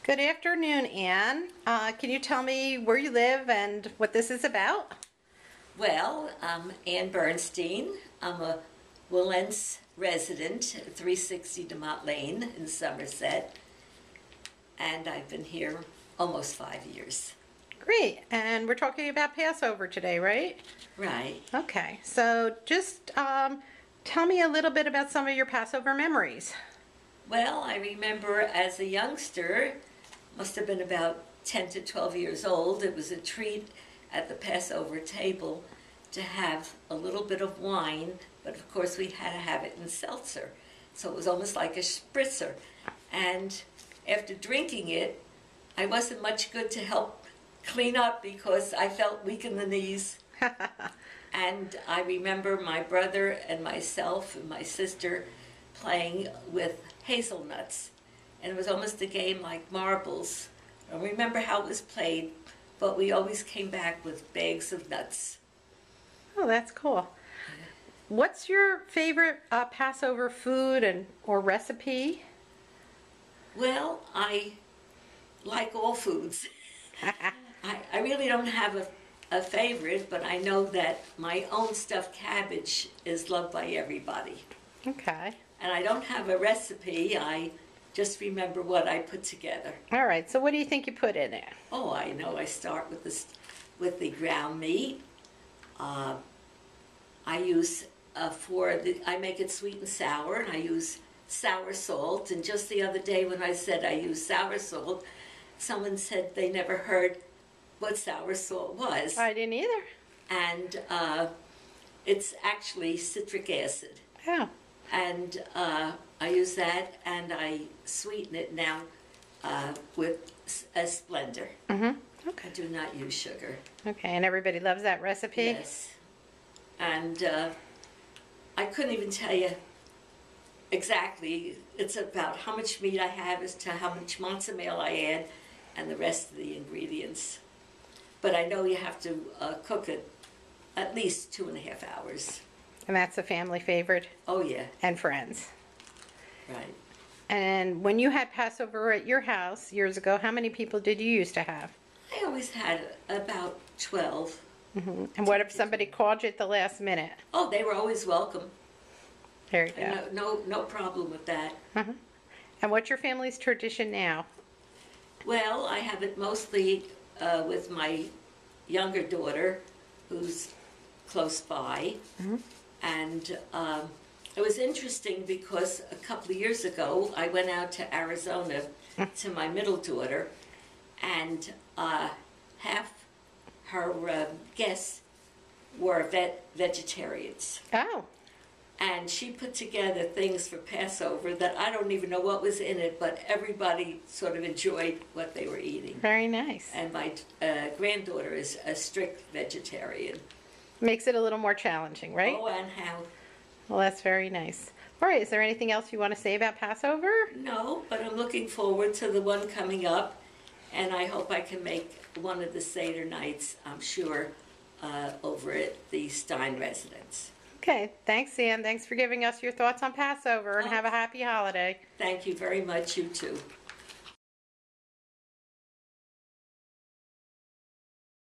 Good afternoon, Anne. Can you tell me where you live and what this is about? Well, I'm Ann Bernstein. I'm a Willense resident at 360 DeMott Lane in Somerset, and I've been here almost 5 years. Great. And we're talking about Passover today, right? Right. Okay. So just tell me a little bit about some of your Passover memories. Well, I remember as a youngster, must have been about 10 to 12 years old, it was a treat at the Passover table to have a little bit of wine, but of course we had to have it in seltzer. So it was almost like a spritzer. And after drinking it, I wasn't much good to help clean up because I felt weak in the knees. And I remember my brother and myself and my sister playing with hazelnuts. And it was almost a game like marbles. I don't remember how it was played, but we always came back with bags of nuts. Oh, that's cool. What's your favorite Passover food or recipe? Well, I like all foods. I really don't have a favorite, but I know that my own stuffed cabbage is loved by everybody. Okay. And I don't have a recipe, I just remember what I put together. All right, so what do you think you put in it? Oh, I know, I start with the ground meat. I use I make it sweet and sour, and I use sour salt. And just the other day when I said I use sour salt, someone said they never heard what sour salt was. I didn't either. And it's actually citric acid. Oh. And I use that, and I sweeten it now with a Splendor. Mm-hmm. Okay. I do not use sugar. Okay, and everybody loves that recipe? Yes. And I couldn't even tell you exactly. It's about how much meat I have as to how much matzo meal I add and the rest of the ingredients. But I know you have to cook it at least 2.5 hours. And that's a family favorite? Oh, yeah. And friends? Right. And when you had Passover at your house years ago, how many people did you used to have? I always had about 12. Mm-hmm. And what if somebody called you at the last minute? Oh, they were always welcome. There you go. No problem with that. Uh-huh. And what's your family's tradition now? Well, I have it mostly with my younger daughter, who's close by. Mm-hmm. And it was interesting because a couple of years ago, I went out to Arizona to my middle daughter, and half her guests were vegetarians. Oh. And she put together things for Passover that I don't even know what was in it, but everybody sort of enjoyed what they were eating. Very nice. And my granddaughter is a strict vegetarian. Makes it a little more challenging, right? Oh, and how? Well, that's very nice. All right, is there anything else you want to say about Passover? No, but I'm looking forward to the one coming up, and I hope I can make one of the Seder nights, I'm sure, over at the Stein residence. Okay, thanks, Ann. Thanks for giving us your thoughts on Passover, and have a happy holiday. Thank you very much, you too.